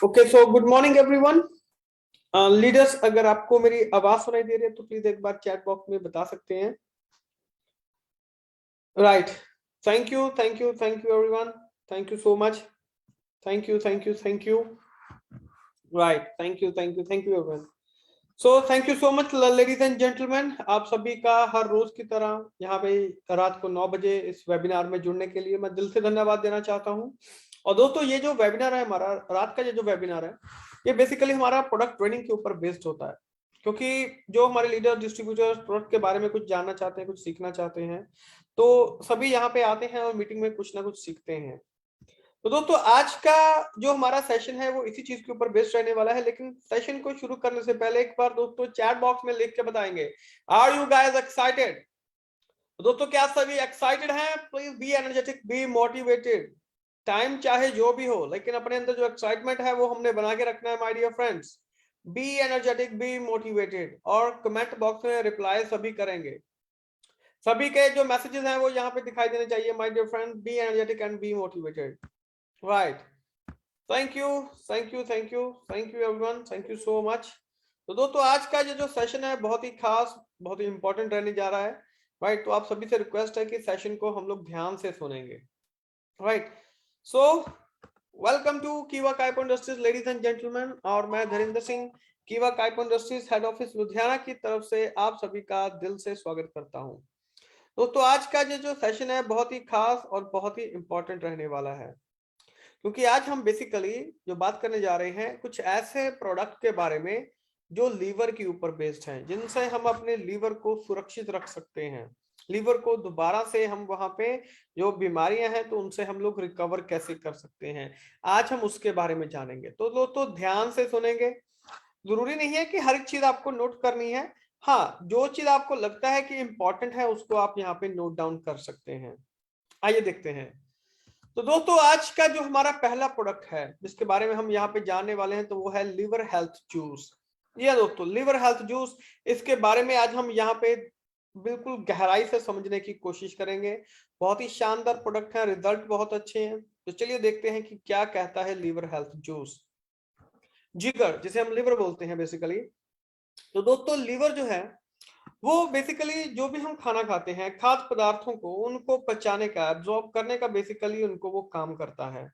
Okay, so good morning everyone. Leaders, अगर आपको मेरी आवाज सुनाई दे रही है तो प्लीज एक बार चैट बॉक्स में बता सकते हैं। Right, thank you thank you thank you everyone, thank you so much, thank you thank you thank you. Right, thank you thank you thank you everyone. So thank you so much ladies and gentleman, आप सभी का हर रोज की तरह यहाँ पे रात को 9 बजे इस वेबिनार में जुड़ने के लिए मैं दिल से धन्यवाद देना चाहता हूँ। और दोस्तों, ये जो वेबिनार है हमारा, रात का ये जो वेबिनार है, ये बेसिकली हमारा प्रोडक्ट ट्रेनिंग के ऊपर बेस्ड होता है। क्योंकि जो हमारे लीडर डिस्ट्रीब्यूटर्स प्रोडक्ट के बारे में कुछ जानना चाहते हैं, कुछ सीखना चाहते हैं, तो सभी यहाँ पे आते हैं और मीटिंग में कुछ ना कुछ सीखते हैं। तो दोस्तों, आज का जो हमारा सेशन है वो इसी चीज के ऊपर बेस्ड रहने वाला है। लेकिन सेशन को शुरू करने से पहले एक बार दोस्तों चैट बॉक्स में लिख के बताएंगे, आर यू गाइस एक्साइटेड? दोस्तों, क्या सभी एक्साइटेड हैं? Please be energetic, be motivated. Time चाहे जो भी हो, लेकिन अपने अंदर जो एक्साइटमेंट है वो हमने बना के रखना है my dear friends. Be energetic, be motivated. और कमेंट बॉक्स में रिप्लाई सभी करेंगे। सभी के जो मैसेजेस हैं वो यहाँ पे दिखाई देने चाहिए my dear friend. Be energetic and be motivated. Right, thank you thank you thank you thank you everyone, thank you so much. तो दोस्तों, आज का ये जो सेशन है बहुत ही खास, बहुत ही इंपॉर्टेंट रहने जा रहा है। राइट, तो आप सभी से रिक्वेस्ट है कि सेशन को हम लोग ध्यान से सुनेंगे। राइट, सो वेलकम टू कीवा काइपो इंडस्ट्रीज लेडीज एंड जेंटलमैन। और मैं धीरेन्द्र सिंह, कीवा काइपो इंडस्ट्रीज हेड ऑफिस लुधियाना की तरफ से आप सभी का दिल से स्वागत करता हूं। दोस्तों, आज का ये जो सेशन है बहुत ही खास और बहुत ही इंपॉर्टेंट रहने वाला है। क्योंकि आज हम बेसिकली जो बात करने जा रहे हैं कुछ ऐसे प्रोडक्ट के बारे में जो लीवर के ऊपर बेस्ड हैं, जिनसे हम अपने लीवर को सुरक्षित रख सकते हैं। लीवर को दोबारा से हम वहां पे जो बीमारियां हैं तो उनसे हम लोग रिकवर कैसे कर सकते हैं, आज हम उसके बारे में जानेंगे। तो दोस्तों, ध्यान से सुनेंगे। जरूरी नहीं है कि हर एक चीज आपको नोट करनी है। हाँ, जो चीज आपको लगता है कि इंपॉर्टेंट है उसको आप यहाँ पे नोट डाउन कर सकते हैं। आइए देखते हैं। तो दोस्तों, आज का जो हमारा पहला प्रोडक्ट है जिसके बारे में हम यहाँ पे जानने वाले हैं तो वो है लिवर हेल्थ जूस। ये दोस्तों, लिवर हेल्थ जूस, इसके बारे में आज हम यहाँ पे बिल्कुल गहराई से समझने की कोशिश करेंगे। बहुत ही शानदार प्रोडक्ट है, रिजल्ट बहुत अच्छे हैं। तो चलिए देखते हैं कि क्या कहता है लिवर हेल्थ जूस। जिगर, जिसे हम लिवर बोलते हैं बेसिकली। तो दोस्तों, लिवर जो है वो बेसिकली जो भी हम खाना खाते हैं, खाद्य पदार्थों को उनको पचाने का, एब्जॉर्ब करने का बेसिकली उनको वो काम करता है।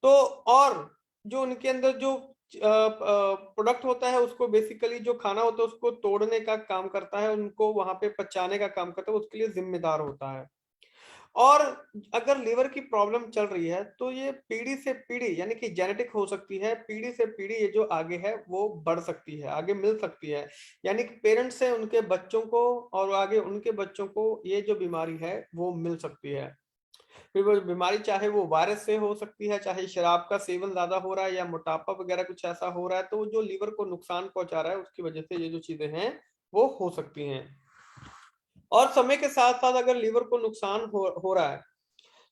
तो और जो उनके अंदर जो प्रोडक्ट होता है उसको बेसिकली जो खाना होता है उसको तोड़ने का काम करता है, उनको वहां पे पचाने का काम करता है, उसके लिए जिम्मेदार होता है। और अगर लीवर की प्रॉब्लम चल रही है तो ये पीढ़ी से पीढ़ी यानी कि जेनेटिक हो सकती है। पीढ़ी से पीढ़ी ये जो आगे है वो बढ़ सकती है, आगे मिल सकती है। यानी कि पेरेंट्स से उनके बच्चों को और आगे उनके बच्चों को ये जो बीमारी है वो मिल सकती है। फिर वो बीमारी चाहे वो वायरस से हो सकती है, चाहे शराब का सेवन ज्यादा हो रहा है या मोटापा वगैरह कुछ ऐसा हो रहा है, तो जो लीवर को नुकसान पहुंचा रहा है उसकी वजह से ये जो चीजें हैं वो हो सकती हैं। और समय के साथ साथ अगर लीवर को नुकसान हो रहा है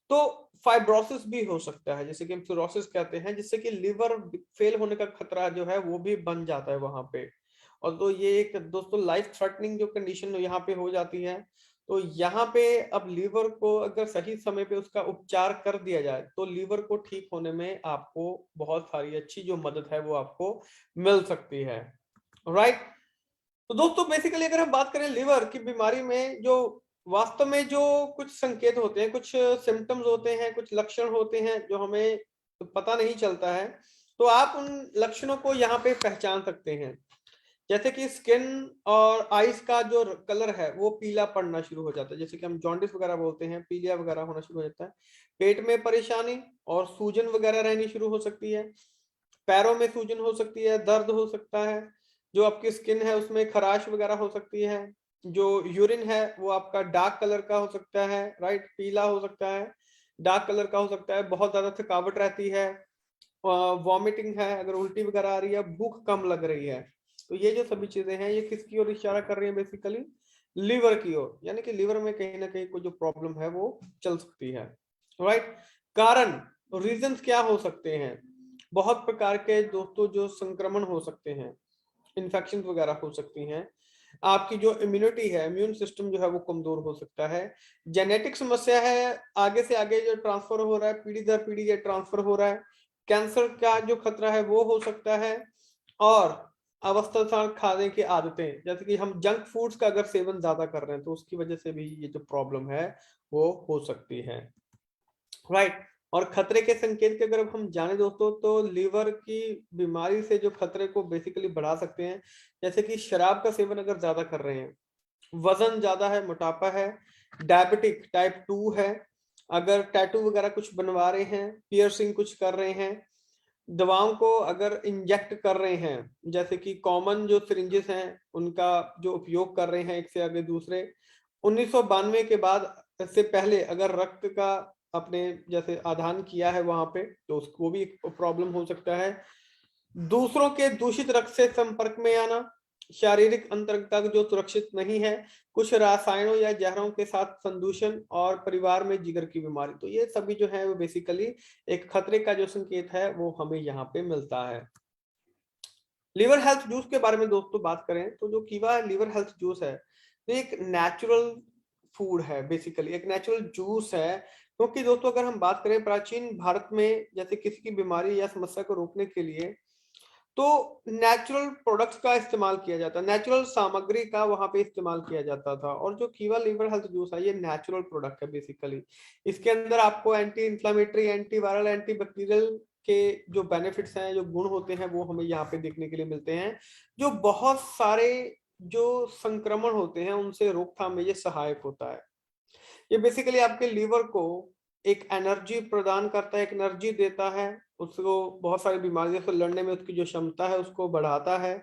तो फाइब्रोसिस भी हो सकता है, जैसे कि हम सिरोसिस कहते हैं, जिससे कि लीवर फेल होने का खतरा जो है वो भी बन जाता है वहां पे। और तो ये एक दोस्तों लाइफ थ्रेटनिंग जो कंडीशन यहाँ पे हो जाती है। तो यहाँ पे अब लीवर को अगर सही समय पे उसका उपचार कर दिया जाए तो लीवर को ठीक होने में आपको बहुत सारी अच्छी जो मदद है वो आपको मिल सकती है। राइट, तो दोस्तों बेसिकली अगर हम बात करें लिवर की बीमारी में, जो वास्तव में जो कुछ संकेत होते हैं, कुछ सिम्टम्स होते हैं, कुछ लक्षण होते हैं जो हमें पता नहीं चलता है, तो आप उन लक्षणों को यहाँ पे पहचान सकते हैं। जैसे कि स्किन और आईज का जो कलर है वो पीला पड़ना शुरू हो जाता है, जैसे कि हम जॉन्डिस वगैरह बोलते हैं, पीलिया वगैरह होना शुरू हो जाता है। पेट में परेशानी और सूजन वगैरह रहनी शुरू हो सकती है। पैरों में सूजन हो सकती है, दर्द हो सकता है। जो आपकी स्किन है उसमें खराश वगैरह हो सकती है। जो यूरिन है वो आपका डार्क कलर का हो सकता है, राइट, पीला हो सकता है, डार्क कलर का हो सकता है। बहुत ज्यादा थकावट रहती है, वॉमिटिंग है, अगर उल्टी वगैरह आ रही है, भूख कम लग रही है। तो ये जो सभी चीजें हैं ये किसकी ओर इशारा कर रही है? बेसिकली लीवर की ओर, यानी कि लीवर में कहीं ना कहीं कोई जो प्रॉब्लम है वो चल सकती है। राइट, कारण, रीजंस क्या हो सकते हैं? बहुत प्रकार के दोस्तों जो संक्रमण हो सकते हैं, इन्फेक्शन वगैरह हो सकती हैं। आपकी जो इम्यूनिटी है, इम्यून सिस्टम जो है वो कमजोर हो सकता है। जेनेटिक समस्या है, आगे से आगे जो ट्रांसफर हो रहा है, पीढ़ी दर पीढ़ी ये ट्रांसफर हो रहा है। कैंसर का जो खतरा है वो हो सकता है, और अवस्थानुसार खाने की आदतें, जैसे कि हम जंक फूड्स का अगर सेवन ज्यादा कर रहे हैं तो उसकी वजह से भी ये जो प्रॉब्लम है वो हो सकती है, राइट। और खतरे के संकेत के अगर हम जाने दोस्तों, तो लीवर की बीमारी से जो खतरे को बेसिकली बढ़ा सकते हैं, जैसे कि शराब का सेवन अगर ज्यादा कर रहे हैं, वजन ज्यादा है, मोटापा है, डायबिटिक टाइप 2 है, अगर टैटू वगैरह कुछ बनवा रहे हैं, पियर्सिंग कुछ कर रहे हैं, दवाओं को अगर इंजेक्ट कर रहे हैं, जैसे कि कॉमन जो सिरिंजेस हैं उनका जो उपयोग कर रहे हैं एक से आगे दूसरे, 1992 के बाद से पहले अगर रक्त का अपने जैसे आदान किया है वहां पे, तो उसको भी एक प्रॉब्लम हो सकता है। दूसरों के दूषित रक्त से संपर्क में आना, शारीरिक अंतरंगता जो सुरक्षित नहीं है, कुछ रसायनों या जहरों के साथ संदूषण, और परिवार में जिगर की बीमारी, तो ये सभी जो है वो बेसिकली एक खतरे का जो संकेत है वो हमें यहाँ पे मिलता है। लिवर हेल्थ जूस के बारे में दोस्तों बात करें तो जो कीवा लिवर हेल्थ जूस है, तो एक नेचुरल फूड है, बेसिकली एक नेचुरल जूस है। क्योंकि दोस्तों अगर हम बात करें प्राचीन भारत में, जैसे किसी की बीमारी या समस्या को रोकने के लिए, तो नेचुरल प्रोडक्ट्स का इस्तेमाल किया जाता है, नेचुरल सामग्री का वहां पे इस्तेमाल किया जाता था। और जो कीवा लिवर हेल्थ जूस है ये नेचुरल प्रोडक्ट है बेसिकली। इसके अंदर आपको anti inflammatory, anti viral, anti bacterial के जो बेनिफिट्स हैं, जो गुण होते हैं, वो हमें यहाँ पे देखने के लिए मिलते हैं, जो बहुत सारे जो संक्रमण होते हैं उनसे रोकथाम में ये सहायक होता है। ये बेसिकली आपके लीवर को एक एनर्जी प्रदान करता है, एक एनर्जी देता है, उसको बहुत सारी बीमारियों से लड़ने में उसकी जो क्षमता है उसको बढ़ाता है।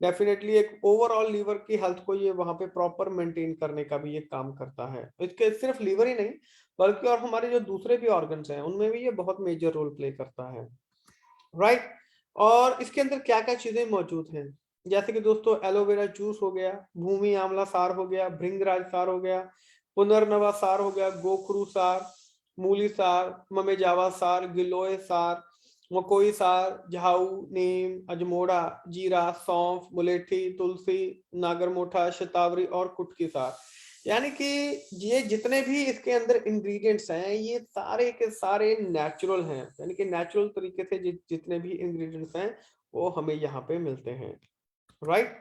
डेफिनेटली एक ओवरऑल लीवर की हेल्थ को ये वहां पे प्रॉपर मेंटेन करने का भी ये काम करता है। इसके सिर्फ लीवर ही नहीं, बल्कि और हमारे जो दूसरे भी ऑर्गन्स हैं उनमें भी ये बहुत मेजर रोल प्ले करता है, राइट। और इसके अंदर क्या क्या चीजें मौजूद हैं, जैसे कि दोस्तों एलोवेरा जूस हो गया, भूमि आंवला सार हो गया, भृंगराज सार हो गया, पुनर्नवा सार हो गया, गोखरू सार, मूली सार, ममेजावा सार, गिलोय सार, मकोई सार, झाऊ, नीम, अजमोड़ा, जीरा, सौंफ, मुलेठी, तुलसी, नागरमोठा, शतावरी और कुटकी सार। यानी कि ये जितने भी इसके अंदर इंग्रेडिएंट्स हैं ये सारे के सारे नेचुरल हैं, यानी कि नेचुरल तरीके से जितने भी इंग्रेडिएंट्स हैं वो हमें यहाँ पे मिलते हैं, राइट।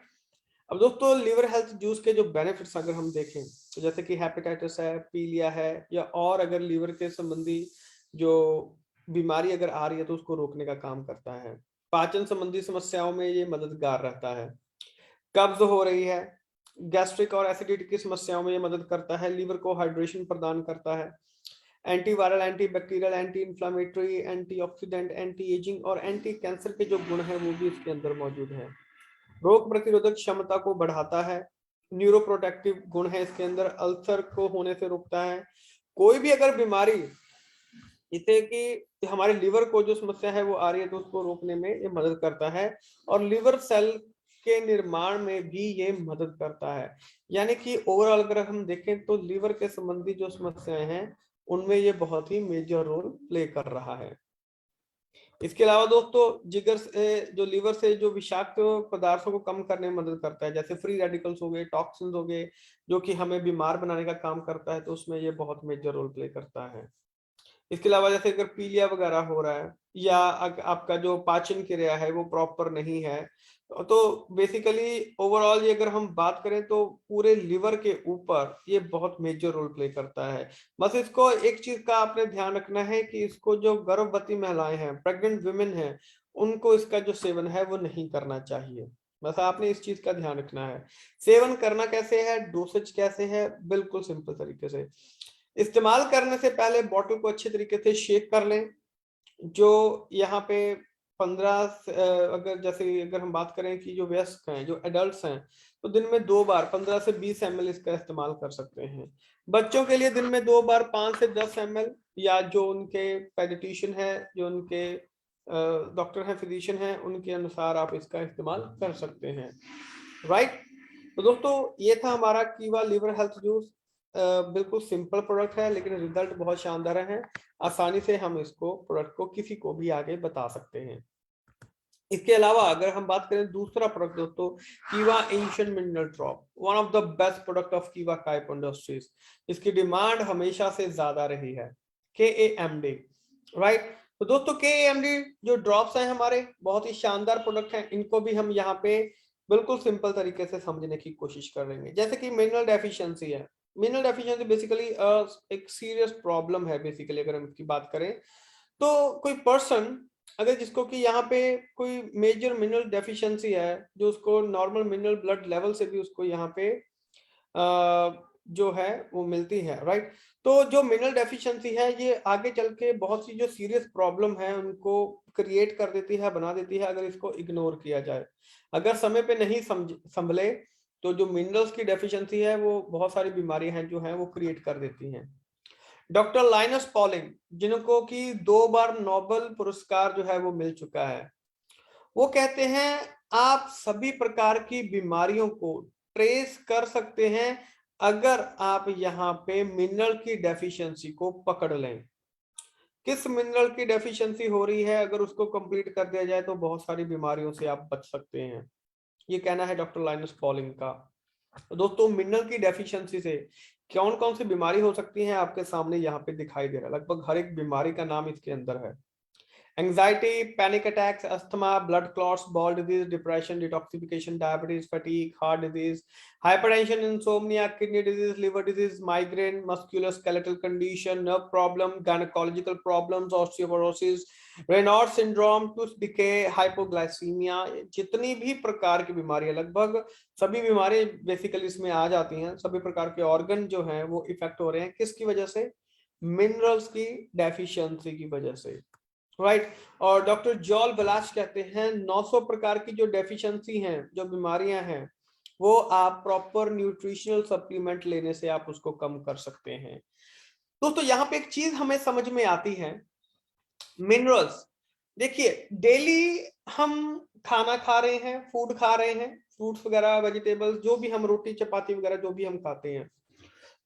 अब दोस्तों लिवर हेल्थ जूस के जो बेनिफिट्स अगर हम देखें, तो जैसे कि हेपेटाइटिस है, पीलिया है, या और अगर लिवर के संबंधी जो बीमारी अगर आ रही है तो उसको रोकने का काम करता है। पाचन संबंधी समस्याओं में ये मददगार रहता है। कब्ज हो रही है, गैस्ट्रिक और एसिडिटी की समस्याओं में ये मदद करता है। लीवर को हाइड्रेशन प्रदान करता है। Antiviral, anti bacterial, anti inflammatory, antioxidant, anti ageing और एंटी कैंसर के जो गुण हैं वो भी इसके अंदर मौजूद है। रोग प्रतिरोधक क्षमता को बढ़ाता है। न्यूरोप्रोटेक्टिव गुण है इसके अंदर, अल्सर को होने से रोकता है। कोई भी अगर बीमारी इसे कि हमारे लिवर को जो समस्या है वो आ रही है तो उसको रोकने में ये मदद करता है। और लिवर सेल के निर्माण में भी ये मदद करता है। यानी कि ओवरऑल अगर हम देखें तो लिवर के संबंधी जो समस्याएं हैं उनमें ये बहुत ही मेजर रोल प्ले कर रहा है। इसके अलावा दोस्तों जिगर से जो लिवर से जो विषाक्त पदार्थों को कम करने में मदद करता है, जैसे फ्री रेडिकल्स हो गए, टॉक्सिन्स हो गए, जो कि हमें बीमार बनाने का काम करता है, तो उसमें ये बहुत मेजर रोल प्ले करता है। इसके अलावा जैसे अगर पीलिया वगैरह हो रहा है, या आपका जो पाचन क्रिया है वो प्रॉपर नहीं है, तो बेसिकली ओवरऑल ये अगर हम बात करें तो पूरे लिवर के ऊपर ये बहुत मेजर रोल प्ले करता है। बस इसको एक चीज का आपने ध्यान रखना है कि इसको जो गर्भवती महिलाएं हैं, प्रेग्नेंट वुमेन हैं, उनको इसका जो सेवन है वो नहीं करना चाहिए। बस आपने इस चीज का ध्यान रखना है। सेवन करना कैसे है, डोसेज कैसे है, बिल्कुल सिंपल तरीके से इस्तेमाल करने से पहले बॉटल को अच्छे तरीके से शेक कर लें। जो यहाँ पे 15 अगर जैसे अगर हम बात करें कि जो वयस्क हैं, जो एडल्ट्स हैं, तो दिन में 2 बार 15 से 20 ml इसका इस्तेमाल कर सकते हैं। बच्चों के लिए दिन में 2 बार 5 से 10 ml, या जो उनके पेडिट्रिशियन है, जो उनके डॉक्टर हैं, फिजिशियन हैं, उनके अनुसार आप इसका इस्तेमाल कर सकते हैं, राइट। तो दोस्तों ये था हमारा कीवा लिवर हेल्थ जूस। बिल्कुल सिंपल प्रोडक्ट है लेकिन रिजल्ट बहुत शानदार है। आसानी से हम इसको प्रोडक्ट को किसी को भी आगे बता सकते हैं। इसके अलावा अगर हम बात करें दूसरा प्रोडक्ट दोस्तों, कीवा ancient mineral drop, one of the best product of कीवा काइप इंडस्ट्रीज। इसकी डिमांड हमेशा से ज्यादा रही है, KAMD, राइट। तो दोस्तों KAMD जो ड्रॉप्स हैं हमारे बहुत ही शानदार प्रोडक्ट हैं, इनको भी हम यहाँ पे बिल्कुल सिंपल तरीके से समझने की कोशिश करेंगे। जैसे कि मिनरल डेफिशिएंसी है, मिनरल डेफिशिएंसी बेसिकली एक सीरियस प्रॉब्लम है। बेसिकली अगर हम इसकी बात करें तो कोई पर्सन अगर जिसको कि यहाँ पे कोई मेजर मिनरल डेफिशिएंसी है, जो उसको नॉर्मल मिनरल ब्लड लेवल से भी उसको यहाँ पे जो है वो मिलती है, राइट। तो जो मिनरल डेफिशिएंसी है ये आगे चल के बहुत सी जो सीरियस प्रॉब्लम है उनको क्रिएट कर देती है, बना देती है, अगर इसको इग्नोर किया जाए। अगर समय पे नहीं संभले तो जो मिनरल्स की डेफिशिएंसी है वो बहुत सारी बीमारियां हैं जो है वो क्रिएट कर देती हैं। डॉक्टर लाइनस पॉलिंग, जिनको कि 2 बार नोबेल पुरस्कार जो है वो मिल चुका है, वो कहते हैं आप सभी प्रकार की बीमारियों को ट्रेस कर सकते हैं अगर आप यहाँ पे मिनरल की डेफिशिएंसी को पकड़ लें। किस मिनरल की डेफिशिएंसी हो रही है, अगर उसको कंप्लीट कर दिया जाए तो बहुत सारी बीमारियों से आप बच सकते हैं। ये कहना है डॉक्टर लाइनस पॉलिंग का। तो दोस्तों मिनरल की डेफिशिएंसी से कौन कौन सी बीमारी हो सकती है आपके सामने यहाँ पे दिखाई दे रहा है। लगभग हर एक बीमारी का नाम इसके अंदर है। Anxiety, panic attacks, asthma, blood clots, ball disease, depression, detoxification, diabetes, fatigue, heart disease, hypertension, insomnia, kidney disease, liver disease, migraine, muscular skeletal condition, nerve problem, gynaecological problems, osteoporosis, Reynolds syndrome, tooth decay, hypoglycaemia, जितनी भी प्रकार की बीमारियां, लगभग सभी बीमारियां basically इसमें आ जाती हैं। सभी प्रकार के ऑर्गन जो हैं वो इफेक्ट हो रहे हैं, किसकी वजह से? मिनरल्स की डेफिशिएंसी की वजह से, राइट। और डॉक्टर जॉल बलाश कहते हैं 900 प्रकार की जो डेफिशिएंसी हैं, जो बीमारियां हैं, वो आप प्रॉपर न्यूट्रिशनल सप्लीमेंट लेने से आप उसको कम कर सकते हैं। दोस्तों यहाँ पे एक चीज हमें समझ में आती है, मिनरल्स, देखिए डेली हम खाना खा रहे हैं, फूड खा रहे हैं, फ्रूट्स वगैरह, वेजिटेबल्स, जो भी हम रोटी चपाती वगैरह जो भी हम खाते हैं,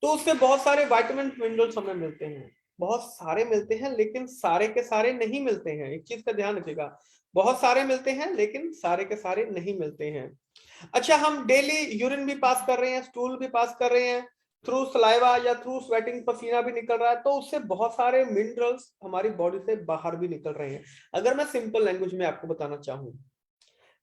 तो उससे बहुत सारे विटामिन मिनरल्स हमें मिलते हैं। बहुत सारे मिलते हैं लेकिन सारे के सारे नहीं मिलते हैं, एक चीज का ध्यान रखिएगा। बहुत सारे मिलते हैं लेकिन सारे के सारे नहीं मिलते हैं। अच्छा, हम डेली यूरिन भी पास कर रहे हैं, स्टूल भी पास कर रहे हैं, थ्रू सलाइवा या थ्रू स्वेटिंग पसीना भी निकल रहा है, तो उससे बहुत सारे मिनरल्स हमारी बॉडी से बाहर भी निकल रहे हैं। अगर मैं सिंपल लैंग्वेज में आपको बताना चाहूं,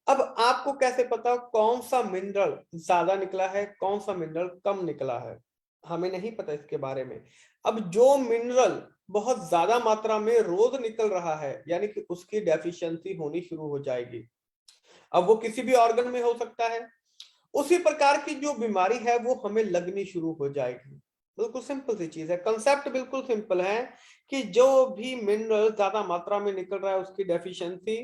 अब आपको कैसे पता कौन सा मिनरल ज्यादा निकला है, कौन सा मिनरल कम निकला है? हमें नहीं पता इसके बारे में। अब जो मिनरल बहुत ज्यादा मात्रा में रोज निकल रहा है, यानी कि उसकी डेफिशिएंसी होनी शुरू हो जाएगी। अब वो किसी भी ऑर्गन में हो सकता है। उसी प्रकार की जो बीमारी है वो हमें लगनी शुरू हो जाएगी। बिल्कुल सिंपल सी चीज है, कंसेप्ट बिल्कुल सिंपल है कि जो भी मिनरल ज्यादा मात्रा में निकल रहा है उसकी डेफिशिएंसी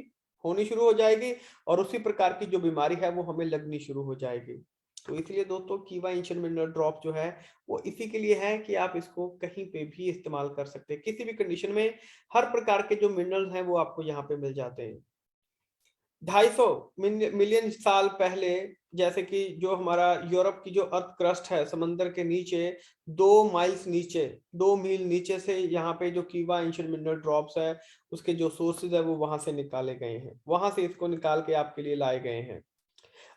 होनी शुरू हो जाएगी, और उसी प्रकार की जो बीमारी है वो हमें लगनी शुरू हो जाएगी। तो इसलिए दोस्तों कीवा एंशिएंट मिनरल ड्रॉप जो है वो इसी के लिए है कि आप इसको कहीं पे भी इस्तेमाल कर सकते हैं, किसी भी कंडीशन में। हर प्रकार के जो मिनरल्स हैं वो आपको यहाँ पे मिल जाते हैं। 250 मिलियन साल पहले, जैसे कि जो हमारा यूरोप की जो अर्थ क्रस्ट है समंदर के नीचे 2 मील नीचे, 2 मील नीचे से यहाँ पे जो कीवा एंशिएंट मिनरल ड्रॉप्स है उसके जो सोर्सेज है वो वहां से निकाले गए हैं, वहां से इसको निकाल के आपके लिए लाए गए हैं।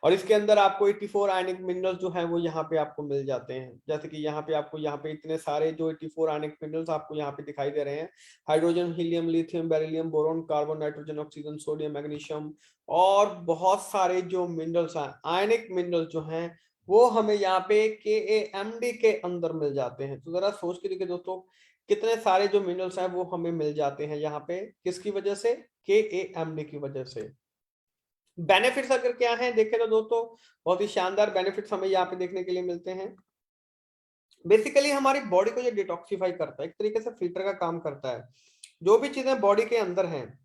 और इसके अंदर आपको 84 आयनिक मिनरल्स जो हैं वो यहाँ पे आपको मिल जाते हैं। जैसे कि यहाँ पे आपको यहाँ पे इतने सारे जो 84 आयनिक मिनरल्स आपको यहाँ पे दिखाई दे रहे हैं, hydrogen, helium, lithium, beryllium, boron, carbon, nitrogen, oxygen, sodium, magnesium, और बहुत सारे जो मिनरल्स हैं, आयनिक मिनरल्स जो हैं वो हमें यहाँ पे KAMD के अंदर मिल जाते हैं। तो जरा सोच के देखिए दोस्तों, कितने सारे जो मिनरल्स हैं वो हमें मिल जाते हैं यहाँ पे, किसकी वजह से? KAMD की वजह से। बेनिफिट्स अगर क्या है देखें तो दोस्तों, बहुत ही शानदार बेनिफिट्स हमें यहाँ पे देखने के लिए मिलते हैं। बेसिकली हमारी बॉडी को ये डिटॉक्सिफाई करता है, एक तरीके से फिल्टर का काम करता है। जो भी चीजें बॉडी के अंदर हैं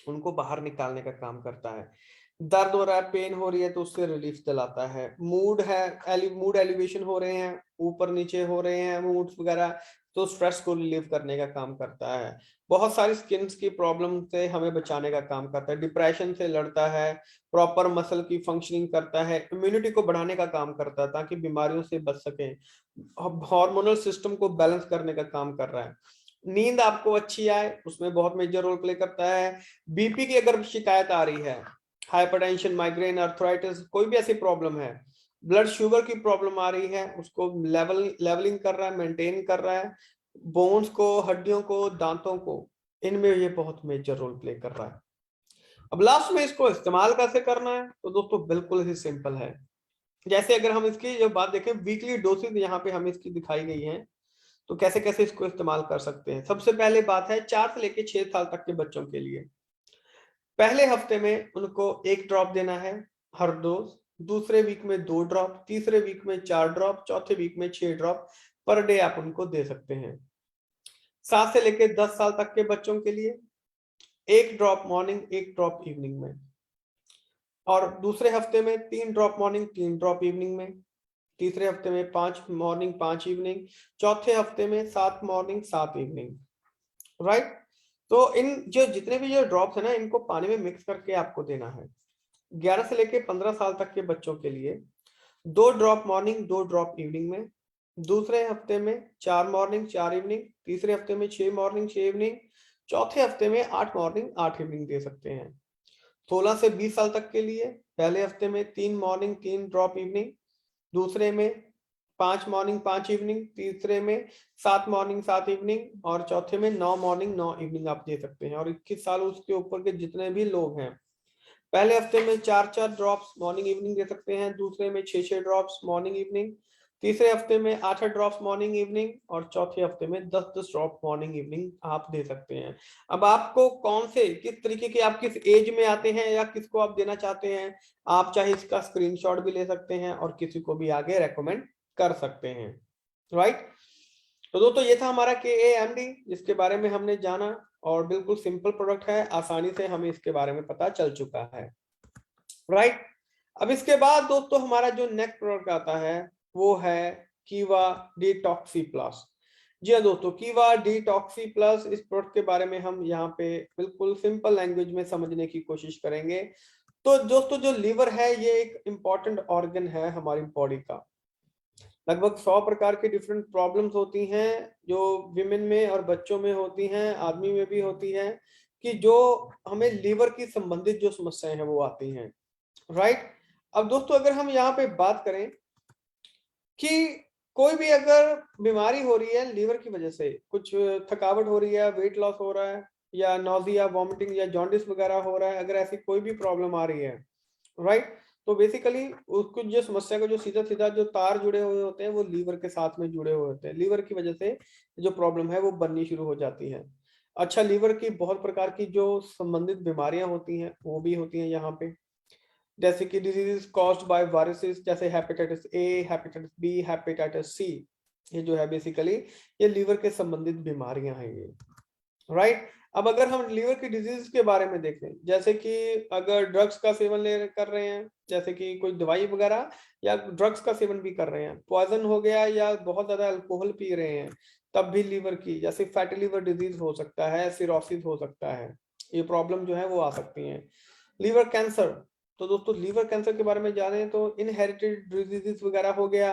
उनको बाहर निकालने का काम करता है। दर्द हो रहा है, पेन हो रही है, तो उससे रिलीफ दिलाता है। मूड है, मूड एलिवेशन हो रहे हैं, ऊपर नीचे हो रहे हैं मूड्स वगैरह, तो स्ट्रेस को रिलीव करने का काम करता है। बहुत सारी स्किन की प्रॉब्लम से हमें बचाने का काम करता है, डिप्रेशन से लड़ता है, प्रॉपर मसल की फंक्शनिंग करता है, इम्यूनिटी को बढ़ाने का काम करता है ताकि बीमारियों से बच सके, हार्मोनल सिस्टम को बैलेंस करने का काम कर रहा है। नींद आपको अच्छी आए उसमें बहुत मेजर रोल प्ले करता है। बीपी की अगर शिकायत आ रही है, हाइपरटेंशन, माइग्रेन, अर्थराइटिस, कोई भी ऐसी प्रॉब्लम है, ब्लड शुगर की प्रॉब्लम आ रही है, उसको लेवलिंग कर रहा है, मेंटेन कर रहा है, बोन्स को, हड्डियों को, दांतों को, इनमें ये बहुत मेजर रोल प्ले कर रहा है। अब लास्ट में इसको इस्तेमाल कैसे करना है, तो दोस्तों बिल्कुल ही सिंपल है। जैसे अगर हम इसकी जो बात देखें, वीकली डोसेज यहाँ पे हमें इसकी दिखाई गई है, तो कैसे कैसे इसको इस्तेमाल कर सकते हैं। सबसे पहले बात है 4 से लेके 6 साल तक के बच्चों के लिए। पहले हफ्ते में उनको 1 ड्रॉप देना है हर डोज, दूसरे वीक में 2 ड्रॉप, तीसरे वीक में 4 ड्रॉप, चौथे वीक में 6 ड्रॉप पर डे आप उनको दे सकते हैं। 7 से लेके 10 साल तक के बच्चों के लिए 1 ड्रॉप मॉर्निंग, 1 ड्रॉप इवनिंग में, और दूसरे हफ्ते में 3 ड्रॉप मॉर्निंग, 3 ड्रॉप इवनिंग में, तीसरे हफ्ते में 5 मॉर्निंग 5 इवनिंग, चौथे हफ्ते में 7 मॉर्निंग 7 इवनिंग। राइट, तो इन जो जितने भी जो ड्रॉप्स है ना, इनको पानी में मिक्स करके आपको देना है। 11 से लेके 15 साल तक के बच्चों के लिए 2 ड्रॉप मॉर्निंग 2 ड्रॉप इवनिंग में, दूसरे हफ्ते में 4 मॉर्निंग 4 इवनिंग, तीसरे हफ्ते में 6 मॉर्निंग 6 इवनिंग, चौथे हफ्ते में 8 मॉर्निंग 8 इवनिंग दे सकते हैं। 16 से 20 साल तक के लिए पहले हफ्ते में 3 मॉर्निंग 3 ड्रॉप इवनिंग, दूसरे में 5 मॉर्निंग 5 इवनिंग, तीसरे में 7 मॉर्निंग 7 इवनिंग, और चौथे में 9 मॉर्निंग 9 इवनिंग आप दे सकते हैं। और 21 साल उसके ऊपर के जितने भी लोग हैं, पहले हफ्ते में 4 ड्रॉप्स मॉर्निंग इवनिंग दे सकते हैं, दूसरे में 6 ड्रॉप्स मॉर्निंग इवनिंग, तीसरे हफ्ते में 8 ड्रॉप्स मॉर्निंग इवनिंग, और चौथे हफ्ते में 10 ड्रॉप मॉर्निंग इवनिंग आप दे सकते हैं। अब आपको कौन से किस तरीके के, आप किस एज में आते हैं या किसको आप देना चाहते हैं, आप चाहे इसका स्क्रीनशॉट भी ले सकते हैं और किसी को भी आगे रेकमेंड कर सकते हैं। राइट, तो दोस्तों ये था हमारा KAMD, जिसके बारे में हमने जाना, और बिल्कुल सिंपल प्रोडक्ट है, आसानी से हमें इसके बारे में पता चल चुका है। राइट, अब इसके बाद दोस्तों हमारा जो नेक्स्ट प्रोडक्ट आता है वो है कीवा डिटॉक्सी प्लस। जी हाँ दोस्तों, कीवा डिटॉक्सी प्लस, इस प्रोडक्ट के बारे में हम यहाँ पे बिल्कुल सिंपल लैंग्वेज में समझने की कोशिश करेंगे। तो दोस्तों जो लीवर है ये एक इंपॉर्टेंट ऑर्गन है हमारी बॉडी का। लगभग 100 प्रकार की डिफरेंट प्रॉब्लम्स होती हैं जो विमेन में और बच्चों में होती हैं, आदमी में भी होती हैं, कि जो हमें लीवर की संबंधित जो समस्याएं हैं वो आती हैं। राइट, अब दोस्तों अगर हम यहाँ पे बात करें कि कोई भी अगर बीमारी हो रही है लीवर की वजह से, कुछ थकावट हो रही है, वेट लॉस हो रहा है, या नॉजिया वॉमिटिंग या जॉन्डिस वगैरह हो रहा है, अगर ऐसी कोई भी प्रॉब्लम आ रही है, राइट, तो बेसिकली उसको जो समस्या को जो सीधा सीधा जो तार जुड़े हुए होते हैं वो लीवर के साथ में जुड़े हुए होते हैं। लीवर की वजह से जो प्रॉब्लम है वो बननी शुरू हो जाती है। अच्छा, लीवर की बहुत प्रकार की जो संबंधित बीमारियां होती हैं वो भी होती हैं यहाँ पे, जैसे कि डिजीज कॉज्ड बाय वायरसेस, जैसे hepatitis A, hepatitis B, hepatitis C। ये जो है बेसिकली ये लीवर के संबंधित बीमारियां हैं ये। राइट, अब अगर हम लीवर की डिजीज के बारे में देखें, जैसे कि अगर ड्रग्स का सेवन ले कर रहे हैं, जैसे कि कोई दवाई वगैरह, या ड्रग्स का सेवन भी कर रहे हैं, पॉइजन हो गया, या बहुत ज्यादा अल्कोहल पी रहे हैं, तब भी लीवर की, जैसे फैटी लिवर डिजीज हो सकता है, सिरोसिस हो सकता है, ये प्रॉब्लम जो है वो आ सकती है। लीवर कैंसर, तो दोस्तों लीवर कैंसर के बारे में जाने तो इनहेरिटेड डिजीजेस वगैरह हो गया,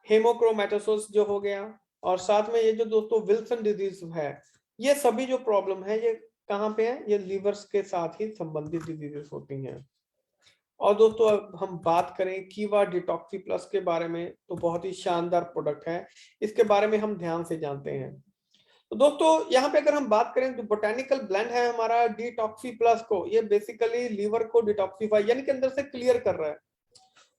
हेमोक्रोमेटोसिस जो हो गया, और साथ में ये जो दोस्तों विल्सन डिजीज है, ये सभी जो प्रॉब्लम है ये कहाँ पे है, ये लीवर्स के साथ ही संबंधित डिजीजेस होती हैं। और दोस्तों अब हम बात करें कीवा डिटॉक्सी प्लस के बारे में, तो बहुत ही शानदार प्रोडक्ट है, इसके बारे में हम ध्यान से जानते हैं। तो दोस्तों यहाँ पे अगर हम बात करें तो बोटेनिकल ब्लेंड है हमारा डिटॉक्सी प्लस को, ये बेसिकली लीवर को डिटॉक्सीफाई यानी कि अंदर से क्लियर कर रहा है,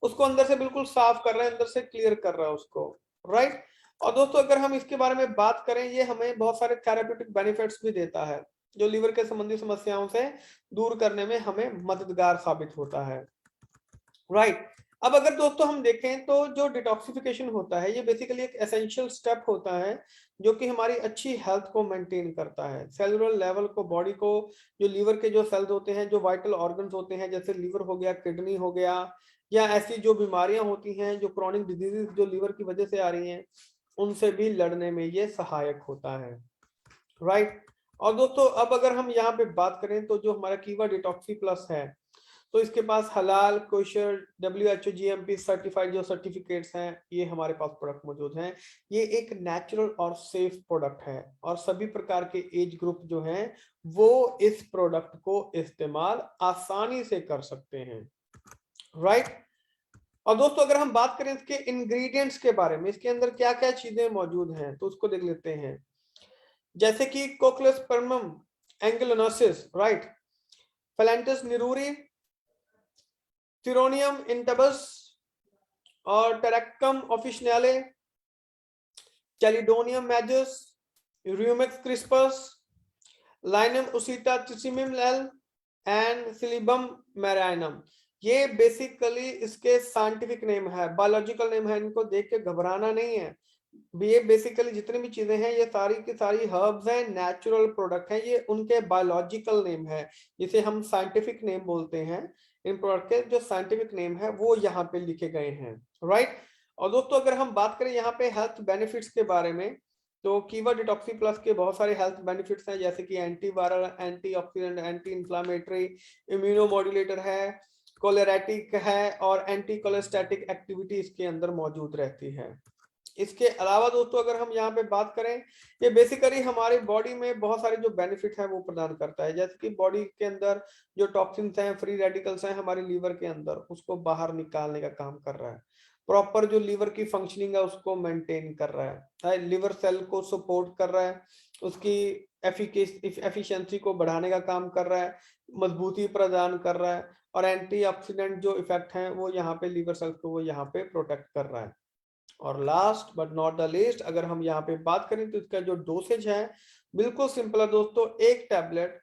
उसको अंदर से बिल्कुल साफ कर रहा है, अंदर से क्लियर कर रहा है उसको। राइट, और दोस्तों अगर हम इसके बारे में बात करें, ये हमें बहुत सारे थेराप्यूटिक बेनिफिट्स भी देता है, जो लीवर के संबंधी समस्याओं से दूर करने में हमें मददगार साबित होता है। राइट, अब अगर दोस्तों हम देखें तो जो डिटॉक्सिफिकेशन होता है ये बेसिकली एक एसेंशियल स्टेप होता है जो कि हमारी अच्छी हेल्थ को मेंटेन करता है, सेलुलर लेवल को, बॉडी को, जो लीवर के जो सेल्स होते हैं, जो वाइटल ऑर्गन्स होते हैं, जैसे लीवर हो गया, किडनी हो गया, या ऐसी जो बीमारियां होती हैं, जो क्रॉनिक डिजीजेस जो लीवर की वजह से आ रही हैं, उनसे भी लड़ने में ये सहायक होता है। राइट, और दोस्तों अब अगर हम यहाँ पे बात करें तो जो हमारा कीवा डिटॉक्सी प्लस है, तो इसके पास हलाल, कोशर, WHO GMP सर्टिफाइड जो सर्टिफिकेट्स हैं, ये हमारे पास प्रोडक्ट मौजूद हैं। ये एक नेचुरल और सेफ प्रोडक्ट है, और सभी प्रकार के एज ग्रुप जो हैं वो इस प्रोडक्ट को इस्तेमाल आसानी से कर सकते हैं। राइट, और दोस्तों अगर हम बात करें इसके इंग्रेडिएंट्स के बारे में, इसके अंदर क्या क्या चीजें मौजूद हैं, तो उसको देख लेते हैं। जैसे कि कोक्लेस्पर्मम एंगुलोनेसिस, राइट, फेलेंटस निरूरी, थिरोनियम इंटबस और टेरेक्कम ऑफिशिनाले, चैलिडोनियम मैजस, र्यूमेक्स क्रिस्पस, लाइनम उसिटा त्रिसिमिम एंड सिलिबम मैराइनम। ये बेसिकली इसके साइंटिफिक नेम है, बायोलॉजिकल नेम है, इनको देख के घबराना नहीं है। ये बेसिकली जितनी भी चीजें हैं ये सारी की सारी हर्ब्स हैं, नेचुरल प्रोडक्ट हैं, ये उनके बायोलॉजिकल नेम है, जिसे हम साइंटिफिक नेम बोलते हैं। इन प्रोडक्ट के जो साइंटिफिक नेम है वो यहाँ पे लिखे गए हैं, राइट। और दोस्तों अगर हम बात करें यहाँ पे हेल्थ बेनिफिट्स के बारे में, तो कीवा डिटॉक्सी प्लस के बहुत सारे हेल्थ बेनिफिट्स हैं, जैसे कि एंटीवायरल, एंटीऑक्सीडेंट, एंटी इंफ्लेमेटरी, इम्यूनोमॉड्यूलेटर है, कोलेरेटिक है और एंटी कोलेस्टेटिक एक्टिविटी इसके अंदर मौजूद रहती है। इसके अलावा दोस्तों अगर हम यहाँ पे बात करें, ये बेसिकली हमारी बॉडी में बहुत सारे जो बेनिफिट है वो प्रदान करता है, जैसे कि बॉडी के अंदर जो टॉक्सिन्स हैं, फ्री रेडिकल्स हैं हमारे लीवर के अंदर, उसको बाहर निकालने का काम कर रहा है। प्रॉपर जो लीवर की फंक्शनिंग है उसको मेंटेन कर रहा है, लिवर सेल को सपोर्ट कर रहा है, उसकी एफिशिएंसी को बढ़ाने का काम कर रहा है, मजबूती प्रदान कर रहा है, और एंटीऑक्सीडेंट जो इफेक्ट हैं वो यहाँ पे लीवर सेल्स को वो यहाँ पे प्रोटेक्ट कर रहा है। और last but not the least अगर हम यहाँ पे बात करें तो इसका जो डोसेज है बिल्कुल सिंपल है दोस्तों, एक टैबलेट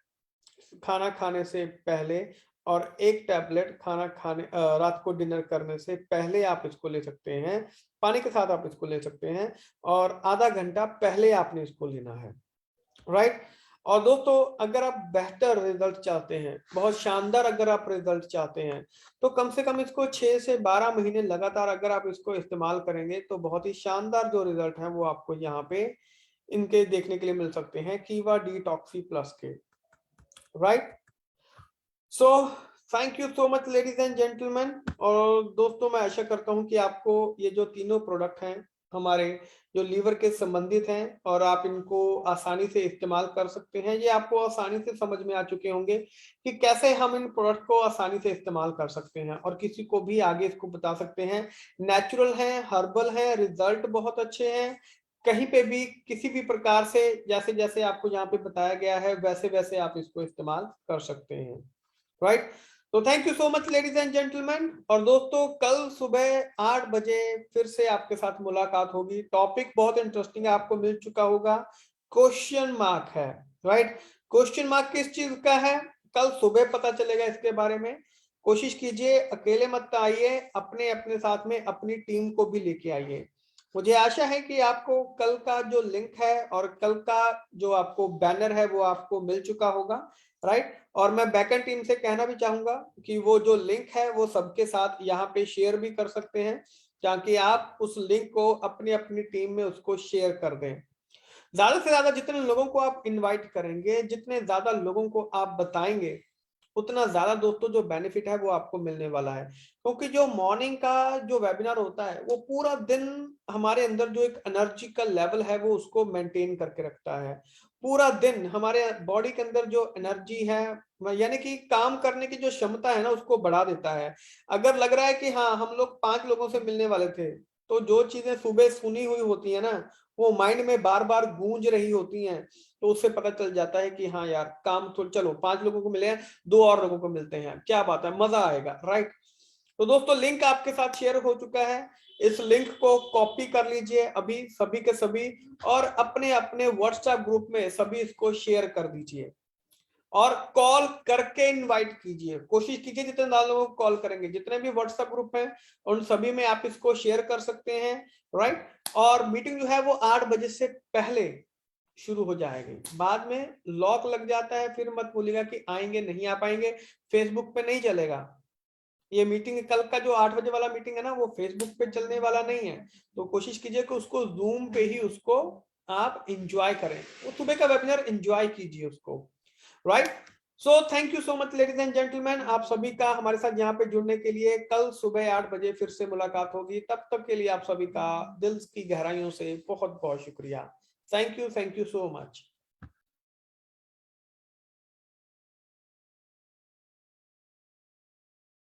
खाना खाने से पहले और एक टैबलेट खाना खाने रात को डिनर करने से पहले आप इसको ले सकते हैं, पानी के साथ आप इसको ले सकते हैं, और आधा घंटा पहले आपने इसको लेना है, राइट। और दोस्तों अगर आप बेहतर रिजल्ट चाहते हैं, बहुत शानदार अगर आप रिजल्ट चाहते हैं, तो कम से कम इसको 6 से 12 महीने लगातार अगर आप इसको इस्तेमाल करेंगे तो बहुत ही शानदार जो रिजल्ट है वो आपको यहाँ पे इनके देखने के लिए मिल सकते हैं, कीवा डिटॉक्सी प्लस के, right. So thank you so much ladies and gentleman. और दोस्तों मैं आशा करता हूं कि आपको ये जो तीनों प्रोडक्ट हैं हमारे जो लीवर के संबंधित हैं और आप इनको आसानी से इस्तेमाल कर सकते हैं, ये आपको आसानी से समझ में आ चुके होंगे कि कैसे हम इन प्रोडक्ट को आसानी से इस्तेमाल कर सकते हैं और किसी को भी आगे इसको बता सकते हैं। नेचुरल है, हर्बल है, रिजल्ट बहुत अच्छे हैं, कहीं पे भी किसी भी प्रकार से जैसे जैसे आपको यहाँ पे बताया गया है वैसे वैसे आप इसको इस्तेमाल कर सकते हैं, राइट। तो thank you so much ladies and gentleman. और दोस्तों कल सुबह 8 बजे फिर से आपके साथ मुलाकात होगी। टॉपिक बहुत इंटरेस्टिंग आपको मिल चुका होगा, क्वेश्चन मार्क है, राइट। क्वेश्चन मार्क किस चीज का है कल सुबह पता चलेगा इसके बारे में। कोशिश कीजिए अकेले मत आइए, अपने अपने साथ में अपनी टीम को भी लेके आइए। मुझे आशा है कि आपको कल का जो लिंक है और कल का जो आपको बैनर है वो आपको मिल चुका होगा, राइट। और मैं बैकएंड टीम से कहना भी चाहूंगा कि वो जो लिंक है वो सबके साथ यहाँ पे शेयर भी कर सकते हैं, ताकि आप उस लिंक को अपनी अपनी टीम में उसको शेयर कर दें। ज्यादा से ज्यादा जितने लोगों को आप इनवाइट करेंगे, जितने ज्यादा लोगों को आप बताएंगे, उतना ज्यादा दोस्तों जो बेनिफिट है वो आपको मिलने वाला है। क्योंकि जो मॉर्निंग का जो वेबिनार होता है वो पूरा दिन हमारे अंदर जो एक एनर्जी का लेवल है वो उसको मेंटेन करके रखता है। पूरा दिन हमारे बॉडी के अंदर जो एनर्जी है यानी कि काम करने की जो क्षमता है ना उसको बढ़ा देता है। अगर लग रहा है कि हाँ हम लोग 5 लोगों से मिलने वाले थे, तो जो चीजें सुबह सुनी हुई होती है ना वो माइंड में बार बार गूंज रही होती हैं, तो उससे पता चल जाता है कि हाँ यार काम तो चलो 5 लोगों को मिले हैं, 2 और लोगों को मिलते हैं, क्या बात है, मजा आएगा, राइट। तो दोस्तों लिंक आपके साथ शेयर हो चुका है, इस लिंक को कॉपी कर लीजिए अभी सभी के सभी, और अपने अपने व्हाट्सएप ग्रुप में सभी इसको शेयर कर दीजिए और कॉल करके इनवाइट कीजिए। कोशिश कीजिए जितने ज्यादा लोगों को कॉल करेंगे, जितने भी व्हाट्सएप ग्रुप हैं उन सभी में आप इसको शेयर कर सकते हैं, राइट। और मीटिंग जो है वो 8 बजे से पहले शुरू हो जाएगी, बाद में लॉक लग जाता है, फिर मत बोलिएगा कि आएंगे नहीं आ पाएंगे, फेसबुक पे नहीं चलेगा। ये मीटिंग कल का जो 8 बजे वाला मीटिंग है ना वो फेसबुक पे चलने वाला नहीं है, तो कोशिश कीजिए कि उसको जूम पे ही उसको आप इंजॉय करें, वो सुबह का वेबिनार इंजॉय कीजिए उसको, right. So thank you so much ladies and gentleman, आप सभी का हमारे साथ यहाँ पे जुड़ने के लिए। कल सुबह 8 बजे फिर से मुलाकात होगी, तब तक के लिए आप सभी का दिल की गहराइयों से बहुत बहुत शुक्रिया। Thank you so much.